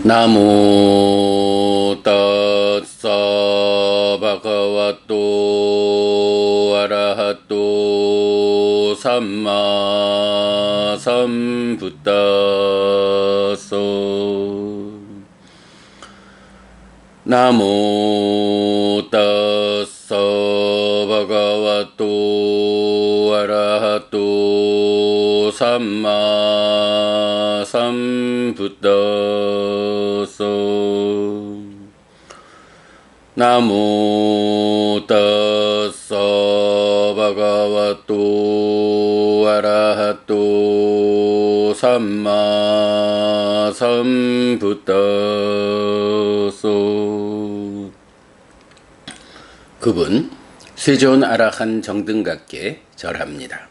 나모 따사 바가와또 아라하또 삼마 삼부따소 나모 따사 바가와또 아라하또 삼마 삼부따소 나모 따사 바가와또 아라하또 삼마 삼부따소. 그분 세존 아라한 정등각께 절합니다.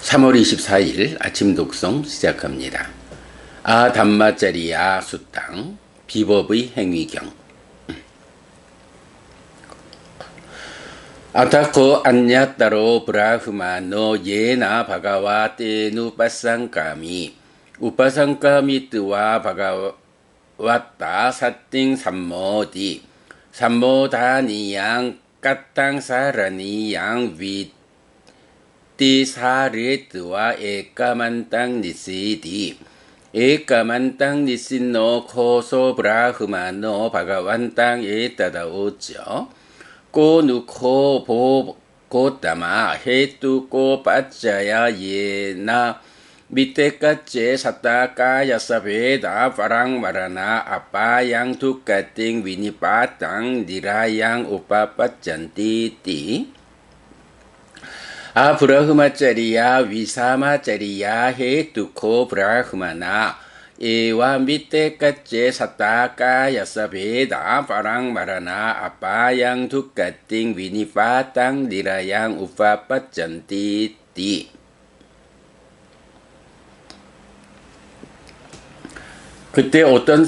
3월 24일 아침 독송 시작합니다. 담마짜리야 수땅 비법의 행위경. 아타코 안냐따로 브라흐마노 예나 바가와 테누 빠상까미 우빠상까미 뜨와 바가와따 사띵 삼모디 삼모다니양 까땅사라니양 위띠사레뜨와 에까만땅 니시디 에까만땅 니신노 코소 브라흐마노 바가완땅 에따다오죠 꼬누코 보고따마 헤뚜꼬 빠짜야 예나 밑에까지 사타까야사베다 파랑마라나 아빠양 두까띵 위니빠땅 니라양 우빠빠짠띠띠 브라흐마짜리야 위사마짜리야 헤뚜코 브라흐마나 에와 밑에까지 사타까야사베다 파랑마라나 아빠양 두까띵 위니빠땅 니라양 우빠빠짠띠띠. 그때 어떤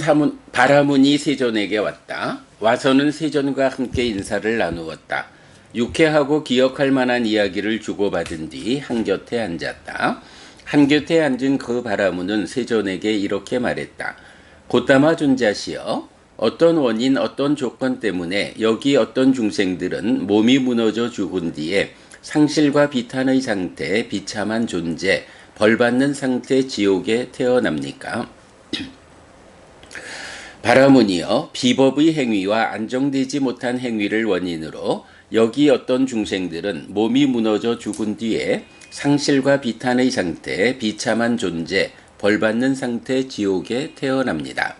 바라문이 세존에게 왔다. 와서는 세존과 함께 인사를 나누었다. 유쾌하고 기억할 만한 이야기를 주고받은 뒤 한곁에 앉았다. 한곁에 앉은 그 바라문은 세존에게 이렇게 말했다. 고따마 존자시여, 어떤 원인 어떤 조건 때문에 여기 어떤 중생들은 몸이 무너져 죽은 뒤에 상실과 비탄의 상태, 비참한 존재, 벌받는 상태 지옥에 태어납니까? 바라문이여, 비법의 행위와 안정되지 못한 행위를 원인으로 여기 어떤 중생들은 몸이 무너져 죽은 뒤에 상실과 비탄의 상태, 비참한 존재, 벌받는 상태 지옥에 태어납니다.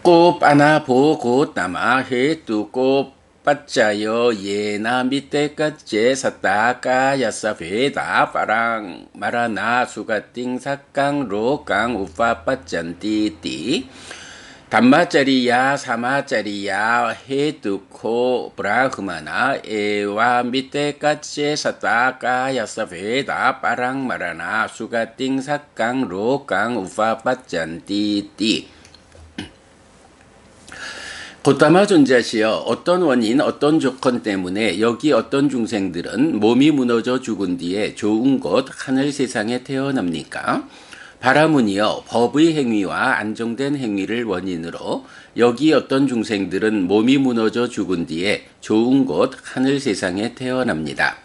꼬빠나 보고따마 헤뚜꼬 빠짜여 예나 밑에까지 사타까야사베다 파랑 마라나 수가띵 사깡 로깡 우파빠짠띠띠 담마짜리야 사마짜리야 헤뚜코 브라흐마나 에와 밑에까지 사타까야사베다 파랑 마라나 수가띵 사깡 로깡 우파빠짠띠띠. 고따마 존자시여, 어떤 원인 어떤 조건 때문에 여기 어떤 중생들은 몸이 무너져 죽은 뒤에 좋은 곳 하늘 세상에 태어납니까? 바라문이여, 법의 행위와 안정된 행위를 원인으로 여기 어떤 중생들은 몸이 무너져 죽은 뒤에 좋은 곳 하늘 세상에 태어납니다.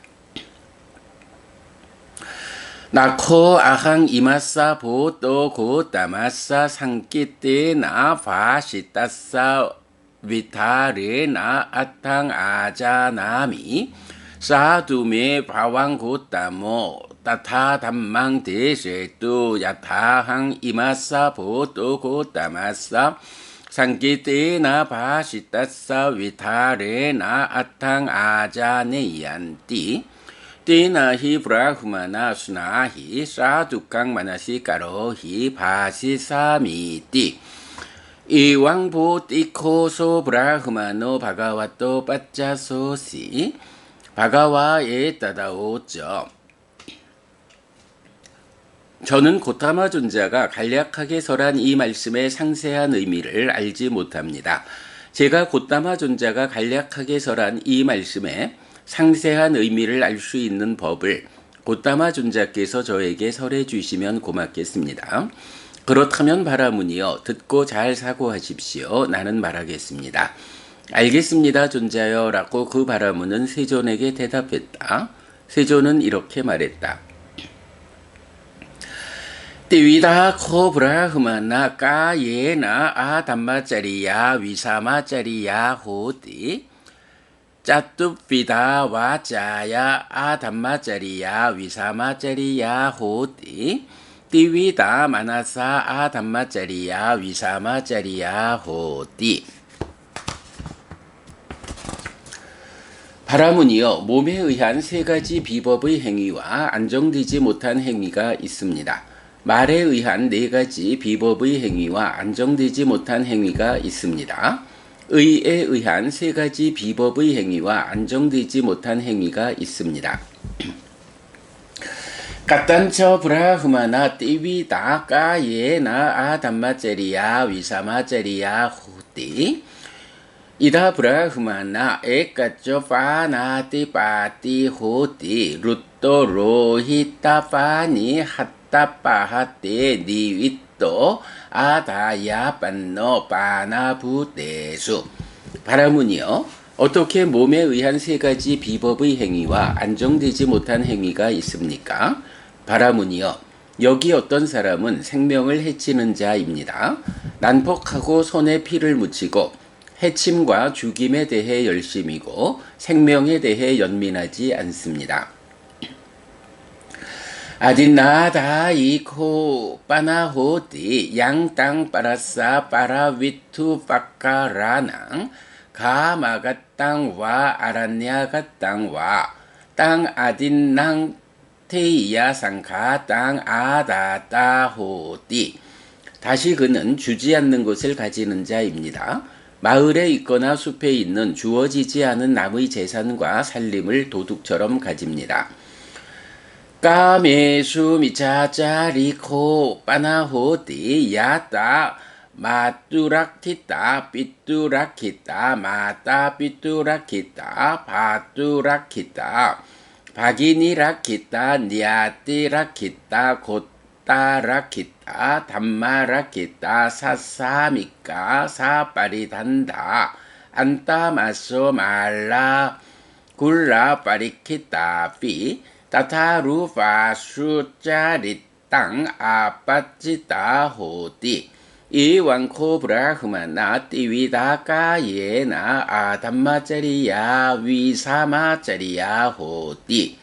나코 아항 이마사 보또 고따마사 상키떼나 바시따사 위타레나 아탕 아자나미 사두메 바왕고따모 따타 담망 대세뚜 야타항 이마사 보또 고따마사 상기테나 바시따사 위타레나 아탕 아자네얀띠 띠나히 브라흐마나 수나히 사두깡 마나시까로히 바시사미띠 이왕보띠코소 브라흐마노 바가와또 빠짜소시 바가와에 따다오죠. 저는 고타마 존자가 간략하게 설한 이 말씀의 상세한 의미를 알지 못합니다. 제가 고타마 존자가 간략하게 설한 이 말씀의 상세한 의미를 알 수 있는 법을 곧다마 존자께서 저에게 설해 주시면 고맙겠습니다. 그렇다면 바라무니여 듣고 잘 사고하십시오. 나는 말하겠습니다. 알겠습니다, 존자여 라고 그 바라무는 세존에게 대답했다. 세존은 이렇게 말했다. 띠위다 코브라흐마나 까예나 아담마짜리야 위사마짜리야 호띠 짜뚜비다 와짜야 아담마짜리야 위사마짜리야 호띠 띠위다 마나사 아담마짜리야 위사마짜리야 호띠. 바라무니여 몸에 의한 세 가지 비법의 행위와 안정되지 못한 행위가 있습니다. 말에 의한 네 가지 비법의 행위와 안정되지 못한 행위가 있습니다. 의에 의한 세 가지 비법의 행위와 안정되지 못한 행위가 있습니다. 까딴처 브라흐마나 띠비다 까예나 아담마짜리야 위사마짜리야 호띠 이다 브라흐마나 에까쪼 파나띠 파띠 호띠 루또 로히타 파니 핫타 파하띠 니윗도 아다야 반노 파나부대수. 바라무니여 어떻게 몸에 의한 세 가지 비법의 행위와 안정되지 못한 행위가 있습니까? 바라무니여 여기 어떤 사람은 생명을 해치는 자입니다. 난폭하고 손에 피를 묻히고 해침과 죽임에 대해 열심이고 생명에 대해 연민하지 않습니다. 아딘나다이코 빠나호띠 양땅 빠라사 빠라위투 빠까라낭 가마가땅와 아란냐가땅와 땅 아딘낭 테이야상가 땅 아다따호띠. 다시 그는 주지 않는 것을 가지는 자입니다. 마을에 있거나 숲에 있는 주어지지 않은 남의 재산과 살림을 도둑처럼 가집니다. 까메수 미차짜리코 빠나호띠 야따 마뚜라키따 삐뚜라키따 마따 삐뚜라키따 바뚜라키따 바기니라키따 니아띠라키따 곧따라키따 담마라키따 사사미까 사파리단다 안따마소 말라 굴라 파리키따 삐 타타루파수 짜리땅 아빠찌따 호띠 이완코 브라흐마나 띠위다 까예나 아담마짜리야 위사마짜리야 호띠.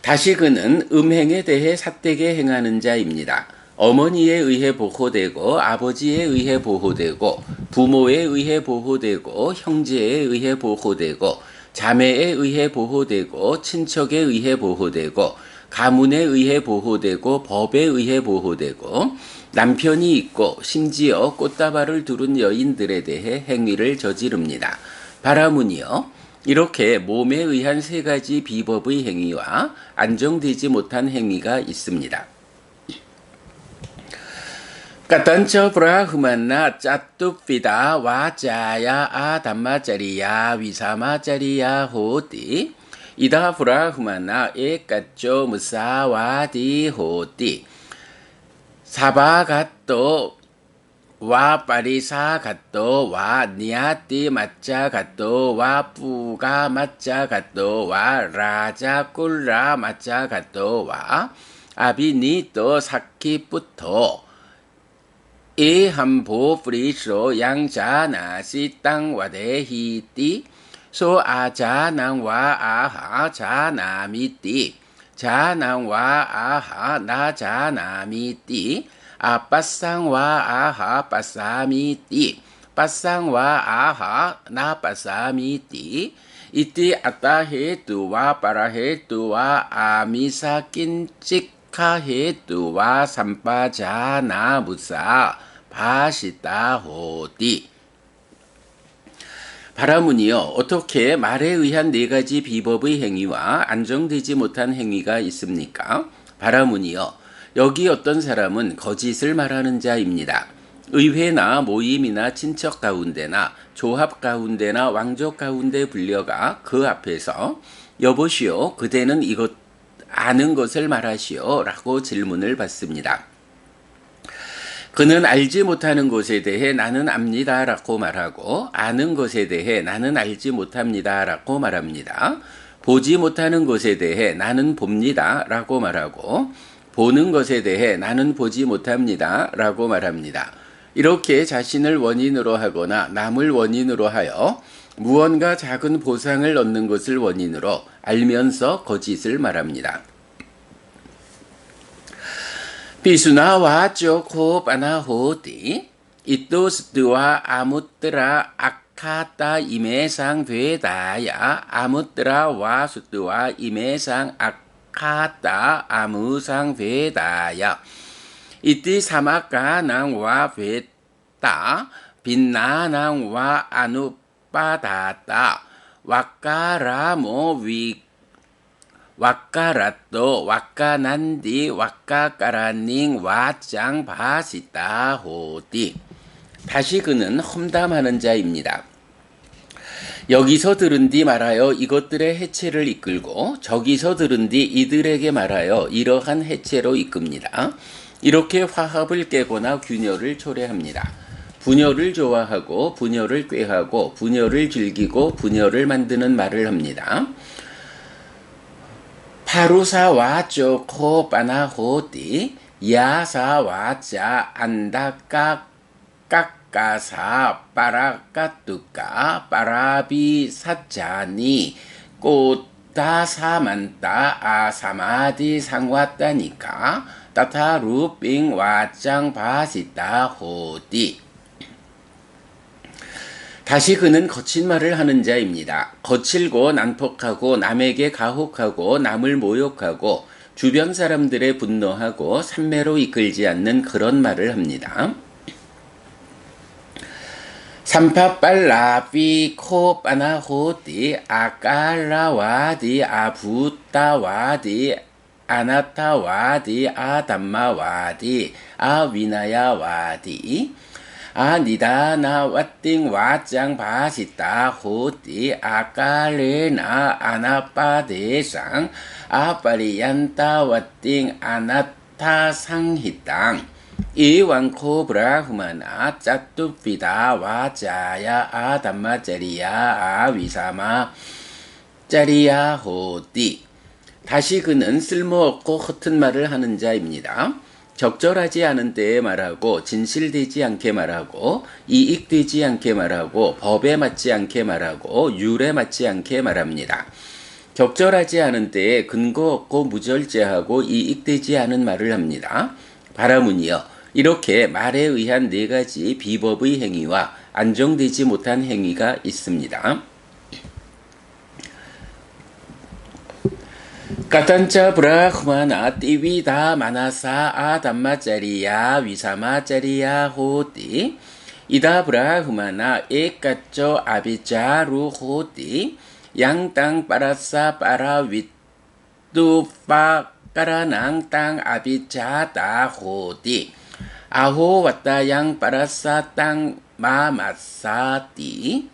다시 그는 음행에 대해 삿되게 행하는 자입니다. 어머니에 의해 보호되고 아버지에 의해 보호되고 부모에 의해 보호되고 형제에 의해 보호되고 자매에 의해 보호되고 친척에 의해 보호되고 가문에 의해 보호되고 법에 의해 보호되고 남편이 있고 심지어 꽃다발을 두른 여인들에 대해 행위를 저지릅니다. 바라무니여 이렇게 몸에 의한 세 가지 비법의 행위와 안정되지 못한 행위가 있습니다. 까딴처 브라흐마나 짜뚜피다 와짜야 아담마짜리야 위사마짜리야 호띠 이다 브라흐마나 에까쪼 무사와디 호띠 사바갓도 와 파리사갓도 와 니아띠 마짜갓도 와 뿌가 마짜갓도 와 라자꿀라 마짜갓도 와 아비니또 사키부터 에함보 프리쇼 양자나시 땅와데히띠 소 아자낭와 아하 자나미띠 자낭와 아하 나자나미띠 아빠상와 아하 빠사미띠 빠상와 아하 나빠사미띠 이띠 아따헤뚜와 빠라헤뚜와 아미사낀찍카헤뚜와 삼빠자나무사 바시다호띠. 바라무니여 어떻게 말에 의한 네 가지 비법의 행위와 안정되지 못한 행위가 있습니까? 바라무니여 여기 어떤 사람은 거짓을 말하는 자입니다. 의회나 모임이나 친척 가운데나 조합 가운데나 왕족 가운데 불려가 그 앞에서 여보시오 그대는 이것 아는 것을 말하시오 라고 질문을 받습니다. 그는 알지 못하는 것에 대해 나는 압니다 라고 말하고 아는 것에 대해 나는 알지 못합니다 라고 말합니다. 보지 못하는 것에 대해 나는 봅니다 라고 말하고 보는 것에 대해 나는 보지 못합니다 라고 말합니다. 이렇게 자신을 원인으로 하거나 남을 원인으로 하여 무언가 작은 보상을 얻는 것을 원인으로 알면서 거짓을 말합니다. 비수나와 쪼코 바나호디 이또스드와 아무뜨라 아카따 이메상 되다야 아무뜨라 와수뜨와 이메상 아카따 아무상 되다야 이띠 사마까낭 와 베따 빛나낭 와 아누빠다따 와까라모 위 와까라또 와까난디 와까까라닝 와짱 바시따 호디. 다시 그는 험담하는 자입니다. 여기서 들은 뒤 말하여 이것들의 해체를 이끌고 저기서 들은 뒤 이들에게 말하여 이러한 해체로 이끕니다. 이렇게 화합을 깨거나 균열을 초래합니다. 분열을 좋아하고 분열을 꾀하고 분열을 즐기고 분열을 만드는 말을 합니다. 파루사 와쪼 코 바나호디 야사 와자 안다까 깎아사 빠라까뚜까 빠라비 사자니 꽃다사만따 아사마디 상왔다니까 따타루빙 와짱 바시따 호디. 다시 그는 거친 말을 하는 자입니다. 거칠고 난폭하고 남에게 가혹하고 남을 모욕하고 주변 사람들의 분노하고 산매로 이끌지 않는 그런 말을 합니다. 삼파빨라비 코바나호디 아깔라와디 아부따와디 아나타와디 아담마와디 아위나야와디 아니다나 왓띵 와짱 바시따 호디 아까레나 아나빠데상 아빠리얀따 왓띵 아나타 상히땅 이왕코 브라흐마나 짜뚜피다 와자야 아담마짜리야 아위사마 짜리야 호디. 다시 그는 쓸모없고 허튼 말을 하는 자입니다. 적절하지 않은 때에 말하고 진실되지 않게 말하고 이익되지 않게 말하고 법에 맞지 않게 말하고 율에 맞지 않게 말합니다. 적절하지 않은 때에 근거 없고 무절제하고 이익되지 않은 말을 합니다. 바라문이여 이렇게 말에 의한 네 가지 비법의 행위와 안정되지 못한 행위가 있습니다. 까탄짜 브라흐마나 띠비다 마나사 아담마짜리야 위사마짜리야 호띠 이다 브라흐마나 에까쪼 아비자루 호띠 양땅 빠라사 빠라윗뚜 빠까라낭 땅 아비자다 호띠 아호 왔다 양 빠라사 땅 마마사띠.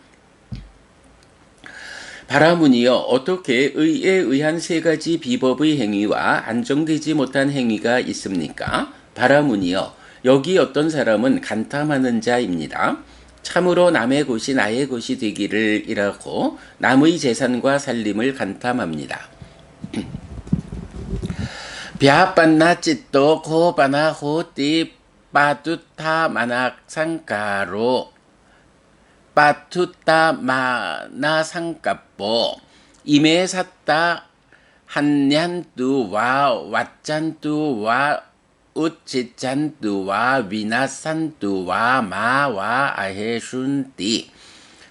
바라문이여 어떻게 의에 의한 세 가지 비법의 행위와 안정되지 못한 행위가 있습니까? 바라문이여 여기 어떤 사람은 간탐하는 자입니다. 참으로 남의 것이 나의 것이 되기를 이라고 남의 재산과 살림을 간탐합니다. 벼빤나 찌또 고바나 호띠 빠뚜타 마낙상가로 빠투따 마나 상갑보 임에 샀다 한냔뚜와 왓짠뚜와 우치짠뚜와 위나산뚜와 마와 아헤순띠.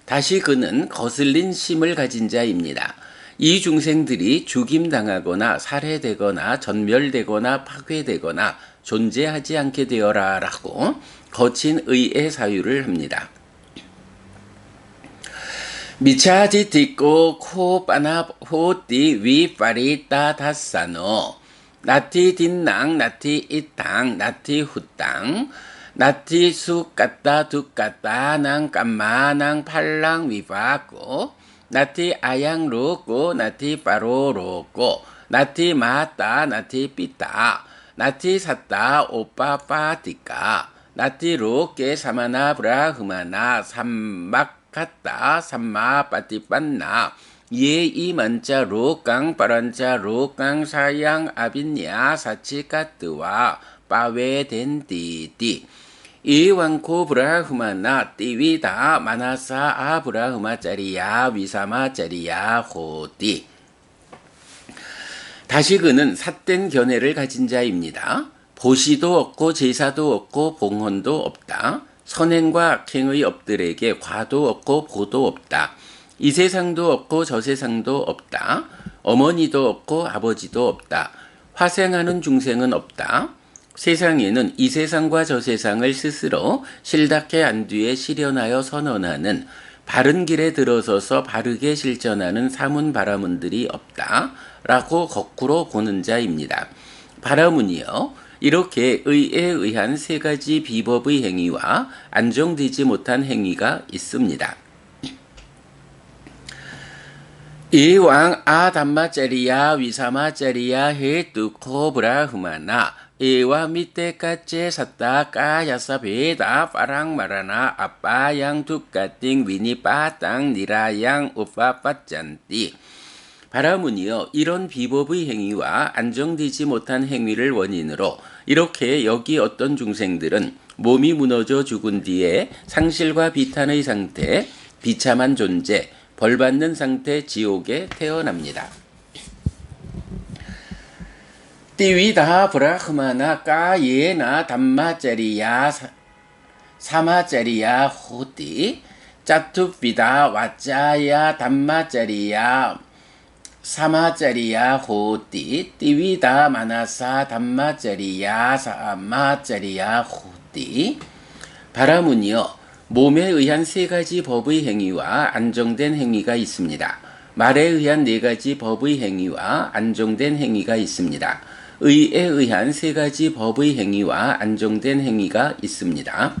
다시 그는 거슬린 심을 가진 자입니다. 이 중생들이 죽임당하거나 살해되거나 전멸되거나 파괴되거나 존재하지 않게 되어라 라고 거친 의의 사유를 합니다. 미차지 띠꼬 코 빠나 호띠 위 파리따 다사노 나티 딘낭 나티 이땅 나티 후땅 나티 수까따 두까따 낭 깜마낭 팔랑 위바고 나티 아양로고 나티 빠로로고 나티 마따 나티 삐따 나티 샀다 오빠 빠띠까 나티 로게 사마나 브라흐마나 삼막갔다 삼마 빠띠빤나 예이 만자 로깡 빠란자 로깡 사양 아빈야 사치까뜨와 빠웨덴띠띠 이완코 브라흐마나 띠위다 마나사 아브라흐마짜리야 위사마짜리야 호띠. 다시그는 삿된 견해를 가진 자입니다. 보시도 없고 제사도 없고 봉헌도 없다. 선행과 악행의 업들에게 과도 없고 보도 없다. 이 세상도 없고 저 세상도 없다. 어머니도 없고 아버지도 없다. 화생하는 중생은 없다. 세상에는 이 세상과 저 세상을 스스로 실답게 안뒤에 실현하여 선언하는 바른 길에 들어서서 바르게 실천하는 사문바라문들이 없다 라고 거꾸로 보는 자입니다. 바라문이요, 이렇게 의에 의한 세 가지 비법의 행위와 안정되지 못한 행위가 있습니다. 이왕 아담마짜리야 위사마짜리야 헤뚜코 브라흐마나 에와 밑에까지 샀다 까야사 베다 파랑마라나 아빠양 두까띵 위니빠땅 니라양 우빠빠짠띠. 바라문이여, 이런 비법의 행위와 안정되지 못한 행위를 원인으로 이렇게 여기 어떤 중생들은 몸이 무너져 죽은 뒤에 상실과 비탄의 상태, 비참한 존재, 벌받는 상태 지옥에 태어납니다. 띠위다 브라흐마나 까예나 담마짜리야 사마짜리야 호띠 짜투비다 와짜야 담마짜리야 사마짜리야 호띠 띠위다 마나사 담마짜리야 사마짜리야 호띠. 바라문이여, 몸에 의한 세 가지 법의 행위와 안정된 행위가 있습니다. 말에 의한 네 가지 법의 행위와 안정된 행위가 있습니다. 의에 의한 세 가지 법의 행위와 안정된 행위가 있습니다.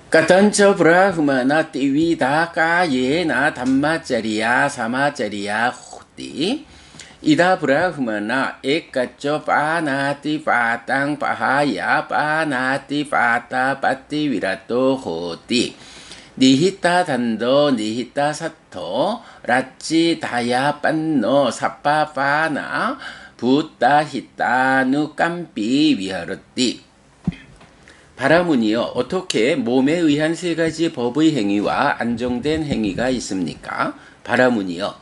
까탄처 브라흐마나 띠위다 까예나 담마짜리야 사마짜리야 호띠 이다 브라흐마나 에까처 빠나띠 빠땅 빠하야 빠나띠 빠따 빠띠 위라또 호띠 니히타 단도 니히타 사토 라찌 다야 빤노 사빠빠나 부따 히따누 깜삐 위하르띠. 바라문이여, 어떻게 몸에 의한 세 가지 법의 행위와 안정된 행위가 있습니까? 바라문이여,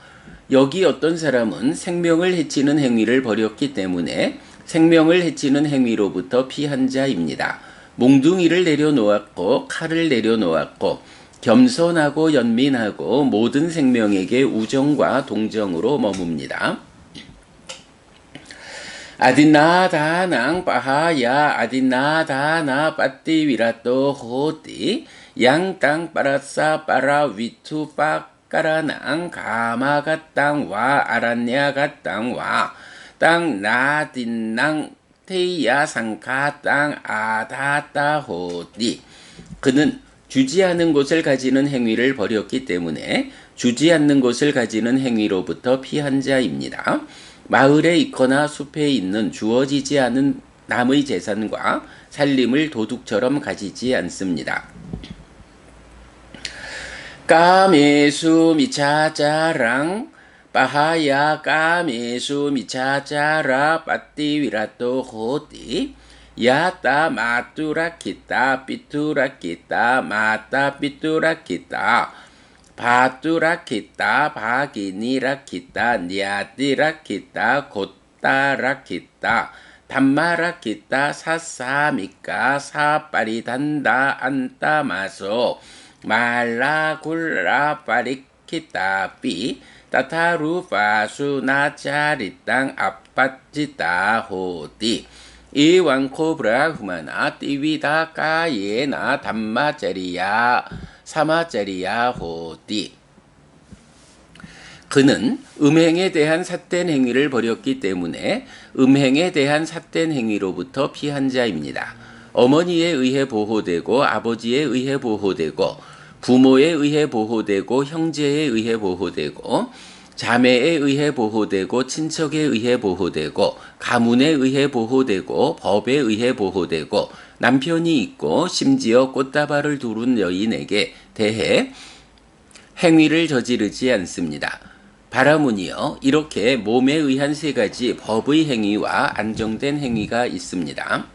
여기 어떤 사람은 생명을 해치는 행위를 벌였기 때문에 생명을 해치는 행위로부터 피한 자입니다. 몽둥이를 내려놓았고 칼을 내려놓았고 겸손하고 연민하고 모든 생명에게 우정과 동정으로 머뭅니다. 아디나다낭 빠하야 아디나다나 빠띠위라또 호띠 양땅 빠라싸 빠라 위투 빠까라낭 가마가땅와 아란냐가땅와 땅 나딘낭 테이야 상카땅 아다따 호띠. 그는 주지 않은 곳을 가지는 행위를 벌였기 때문에 주지 않는 곳을 가지는 행위로부터 피한 자입니다. 마을에 있거나 숲에 있는 주어지지 않은 남의 재산과 살림을 도둑처럼 가지지 않습니다. 까메수 미차자랑 빠하야 까메수 미차자라 빠띠위라또 호띠 야따 마뚜라키따 삐뚜라키따 마따 삐뚜라키따 바뚜라키따 바기니라키따 니아띠라키따 곧따라키따 담마라키따 사사미까 사빠리단다 안따마소 말라굴라 빠리키따 삐 따타루파수나차리땅 아빠찌따 호띠 이완코 브라흐마나 띠위다 까예나 담마짜리야 사마짜리야 호띠. 그는 음행에 대한 삿된 행위를 벌였기 때문에 음행에 대한 삿된 행위로부터 피한 자입니다. 어머니에 의해 보호되고 아버지에 의해 보호되고 부모에 의해 보호되고 형제에 의해 보호되고 자매에 의해 보호되고 친척에 의해 보호되고 가문에 의해 보호되고 법에 의해 보호되고 남편이 있고 심지어 꽃다발을 두른 여인에게 대해 행위를 저지르지 않습니다. 바라문이여, 이렇게 몸에 의한 세 가지 법의 행위와 안정된 행위가 있습니다.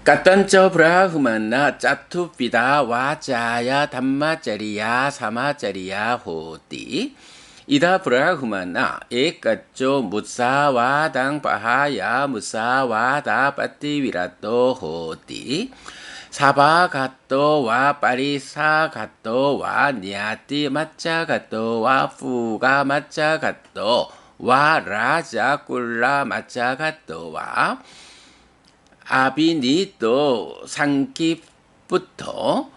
까딴쩌 브라흐만나 짜투피다 와자야 담마짜리야 사마짜리야 호띠 이다 브라흐만나 에까쪼 무사와당 바하야 무사와다 빠띠위라또 호띠 사바가또와 파리사가또와 니아띠 마짜가또와 푸가 마짜가또와 라자 꿀라 마짜가또와 아비니또 상기부터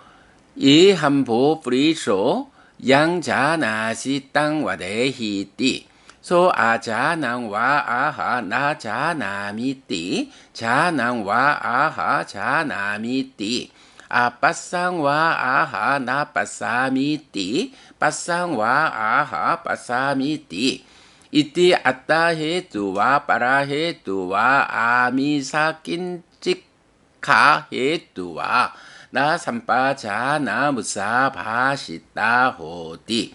이한보 프리쇼 양자나시 땅와대히띠 소아자낭와 아하 나자나미띠 자낭와 아하 자나미띠 아빠상와 아하 나빠사미띠 빠상와 아하 빠사미띠 이띠 아따헤뚜와 빠라헤뚜와 아미사낀찍카헤뚜와 나 삼빠자나 무사바시따호띠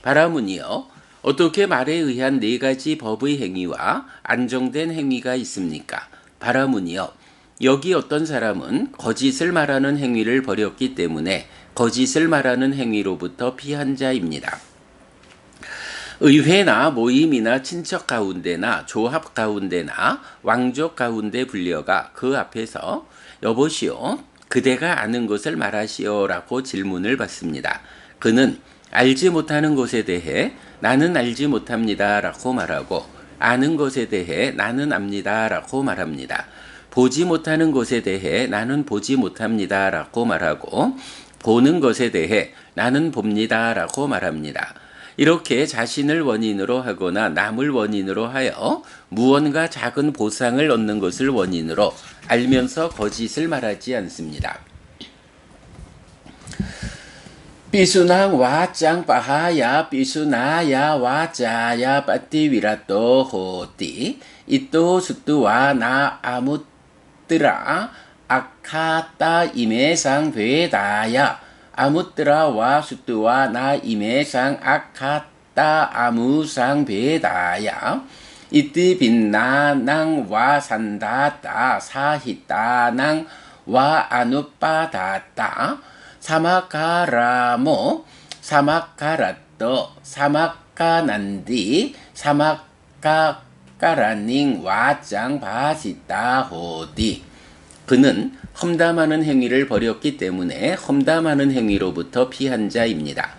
바라문이여, 어떻게 말에 의한 네 가지 법의 행위와 안정된 행위가 있습니까? 바라문이여, 여기 어떤 사람은 거짓을 말하는 행위를 벌였기 때문에 거짓을 말하는 행위로부터 피한 자입니다. 의회나 모임이나 친척 가운데나 조합 가운데나 왕족 가운데 불려가 그 앞에서 여보시오, 그대가 아는 것을 말하시오 라고 질문을 받습니다. 그는 알지 못하는 것에 대해 나는 알지 못합니다 라고 말하고 아는 것에 대해 나는 압니다 라고 말합니다. 보지 못하는 것에 대해 나는 보지 못합니다 라고 말하고 보는 것에 대해 나는 봅니다 라고 말합니다. 이렇게 자신을 원인으로 하거나 남을 원인으로 하여 무언가 작은 보상을 얻는 것을 원인으로 알면서 거짓을 말하지 않습니다. 삐수낭 와짱 빠하야 삐수나야 와자야 빠띠위라또 호띠 이또 수뚜와 나 아무뜨라 아카따 이메상 베다야 아무뜨라와 수뚜와 나 이메상 아카따 아무상 베다야 이띠 빛나낭 와 산다따 사히따낭 와 아누빠다따 사마카라모 사마카라또 사마카난디 사마카까라닝 와짱 바시따호디 그는 험담하는 행위를 벌였기 때문에 험담하는 행위로부터 피한 자입니다.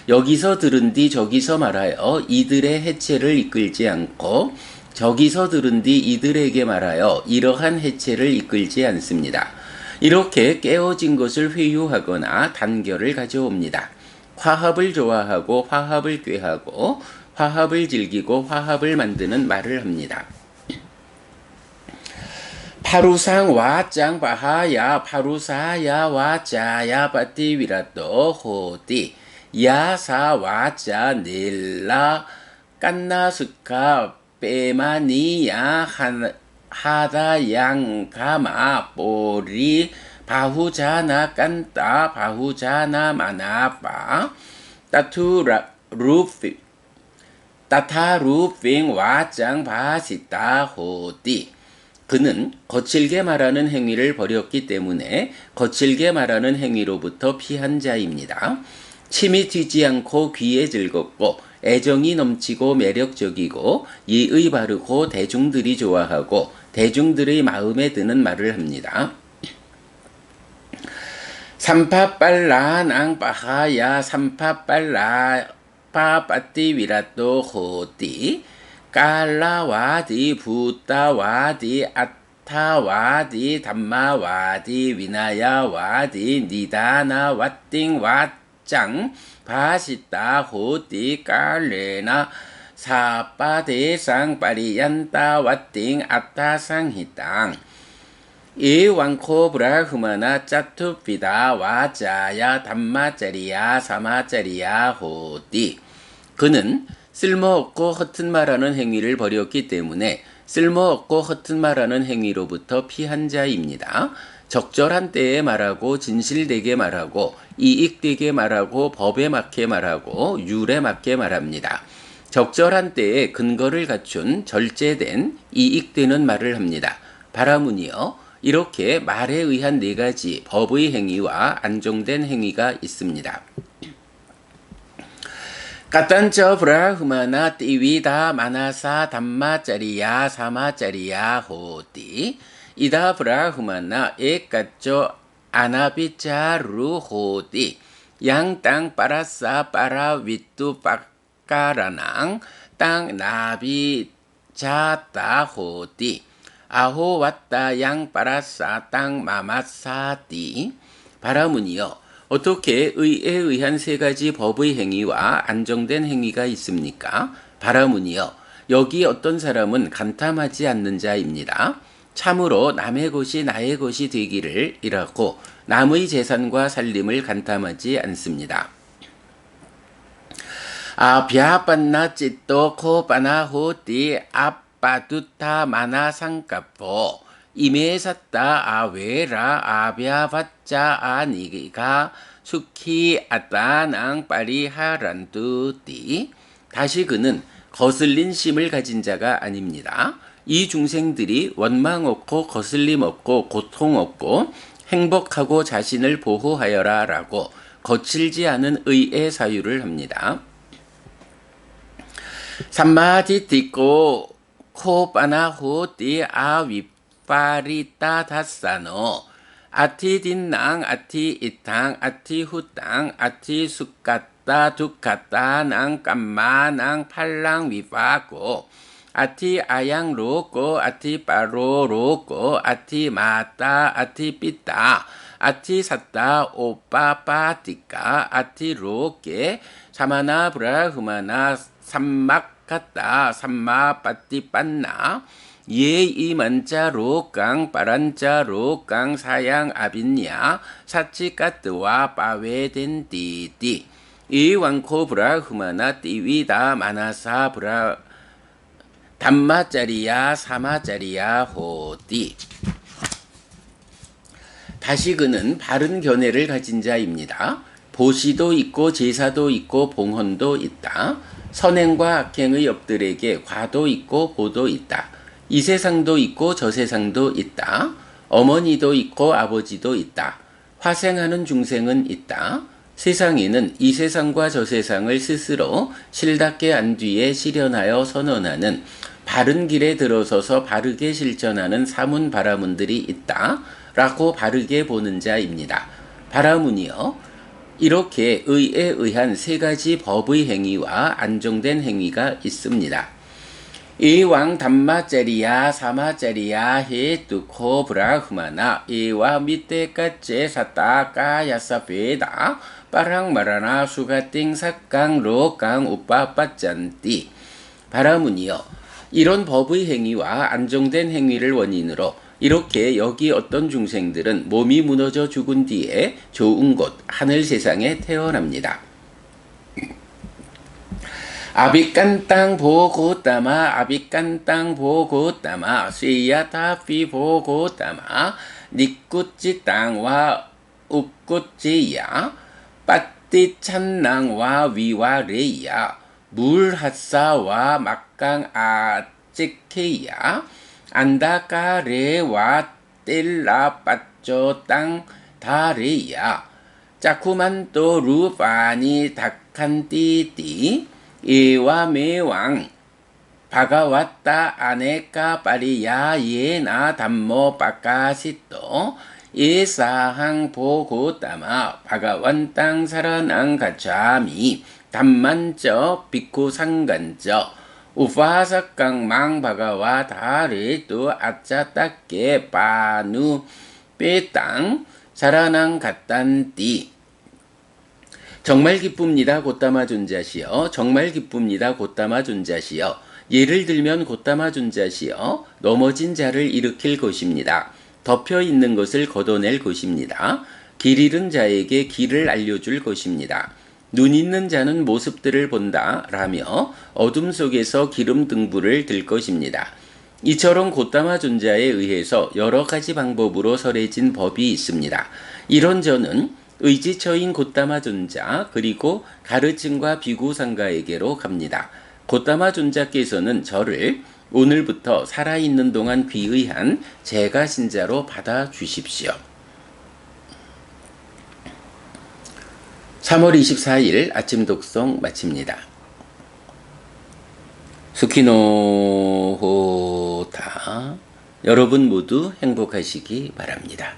여기서 들은 뒤 저기서 말하여 이들의 해체를 이끌지 않고 저기서 들은 뒤 이들에게 말하여 이러한 해체를 이끌지 않습니다. 이렇게 깨어진 것을 회유하거나 단결을 가져옵니다. 화합을 좋아하고 화합을 꾀하고 화합을 즐기고 화합을 만드는 말을 합니다. 파루상 와짱 바하야 파루사야 와자야 빠띠위라또 호띠 야사 와자 닐라 깐나스카 빼마니야 하다양 가마 보리 바후자나 깐따 바후자나 마나파 따타루핑 와짱 바시따 호띠 그는 거칠게 말하는 행위를 벌였기 때문에 거칠게 말하는 행위로부터 피한 자입니다. 침이 튀지 않고 귀에 즐겁고 애정이 넘치고 매력적이고 예의 바르고 대중들이 좋아하고 대중들의 마음에 드는 말을 합니다. 삼파빨라낭 빠하야 삼파빨라 파빠띠위라또 호띠 깔라와디 부따와디 아타와디 담마와디 위나야와디 니다나와띵 짱 바시따 호띠 깔레나 사빠 대상 빠리얀따 왓띵 아따상 히땅 이왕코 브라흐마나 짜투피다 와자야 담마짜리야 사마짜리야 호띠. 그는 쓸모없고 허튼 말하는 행위를 벌였기 때문에 쓸모없고 허튼 말하는 행위로부터 피한 자입니다. 적절한 때에 말하고 진실되게 말하고 이익되게 말하고 법에 맞게 말하고 율에 맞게 말합니다. 적절한 때에 근거를 갖춘 절제된 이익되는 말을 합니다. 바라문이여 이렇게 말에 의한 네 가지 법의 행위와 안정된 행위가 있습니다. 까딴저 브라흐마나 띠위다 마나사 담마짜리야 사마짜리야 호띠 이다 브라흐마나 에까쪼 아나비짜루 호띠 양땅 빠라싸 빠라 위뚜 빠까라낭 땅 나비 자따 호띠 아호 왔다 양 빠라싸 땅 마마사띠. 바라문이여 어떻게 의에 의한 세 가지 법의 행위와 안정된 행위가 있습니까? 바라문이여 여기 어떤 사람은 간탐하지 않는 자입니다. 참으로 남의 것이 나의 것이 되기를 이라고 남의 재산과 살림을 간탐하지 않습니다. 벼빤나 찌또 코빠나 호띠 아빠두타 마나 상까포 이메샀다 아웨라 아비아바짜 아니가 수키 아따낭 빠리하란뚜띠. 다시 그는 거슬린 심을 가진 자가 아닙니다. 이 중생들이 원망 없고 거슬림 없고 고통 없고 행복하고 자신을 보호하여라 라고 거칠지 않은 의의 사유를 합니다. 삼마디띠꼬 코빠나 호띠 아위 파리따 다사노 아티딘낭 아티 이탕 아티 후땅 아티 숙갔다 두갔다 낭 깜마낭 팔랑 위파고 아티 아양 로꼬 아티 빠로 로꼬 아티 마따 아티 삐따 아티 샀다 오빠빠띠까 아티 로게 사마나 브라흐마나 삼막갔다 삼마빠띠 빤나 예이 만자로 깡 빠란자로 깡 사양 아빈야 사치까뜨와 빠웨된 띠띠 이왕코 브라흐마나 띠위다 마나사 브라 담마짜리야 사마짜리야 호띠. 다시 그는 바른 견해를 가진 자입니다. 보시도 있고 제사도 있고 봉헌도 있다. 선행과 악행의 업들에게 과도 있고 보도 있다. 이 세상도 있고 저 세상도 있다. 어머니도 있고 아버지도 있다. 화생하는 중생은 있다. 세상에는 이 세상과 저 세상을 스스로 실답게 안 뒤에 실현하여 선언하는 바른 길에 들어서서 바르게 실천하는 사문 바라문들이 있다. 라고 바르게 보는 자입니다. 바라문이여 이렇게 의에 의한 세 가지 법의 행위와 안정된 행위가 있습니다. 이왕 담마짜리야 사마짜리야 헤뚜코 브라흐마나 이와 밑에까지 사따까 야사베다 빠랑마라나 수가띵 사깡 로깡 우빠빠짠띠. 바라문이여 이런 법의 행위와 안정된 행위를 원인으로 이렇게 여기 어떤 중생들은 몸이 무너져 죽은 뒤에 좋은 곳 하늘 세상에 태어납니다. 아비깐 땅 보고 따마 아비깐 땅 보고 따마 쇠야타피 보고 따마 니꾸찌 땅와 읍꾸찌야 빠띠 찬낭와 위와레야 물하사와 막강 아찌케야 안다까레와 뗄라 빠쪼 땅 다레야 짜쿠만또 루파니 닥칸띠띠 이와 매왕 바가왔다 아네까 빠리야 예나 담모 빠까시또 예사항 보고따마 바가완땅 사라낭 가차미 담만저 비쿠 상간저 우파사깡망 바가와 다레또 아짜따께 빠누 빼땅 사라낭 갓단띠. 정말 기쁩니다. 곧다마 존자시여. 정말 기쁩니다. 곧다마 존자시여. 예를 들면 곧다마 존자시여. 넘어진 자를 일으킬 것입니다. 덮여 있는 것을 걷어낼 것입니다. 길 잃은 자에게 길을 알려줄 것입니다. 눈 있는 자는 모습들을 본다 라며 어둠 속에서 기름 등불을 들 것입니다. 이처럼 곧다마 존자에 의해서 여러 가지 방법으로 설해진 법이 있습니다. 이런 저는 의지처인 곧다마 존자 그리고 가르침과 비구상가에게로 갑니다. 곧다마 존자께서는 저를 오늘부터 살아있는 동안 귀의한 제가 신자로 받아주십시오. 3월 24일 아침 독송 마칩니다. 수키노호타. 여러분 모두 행복하시기 바랍니다.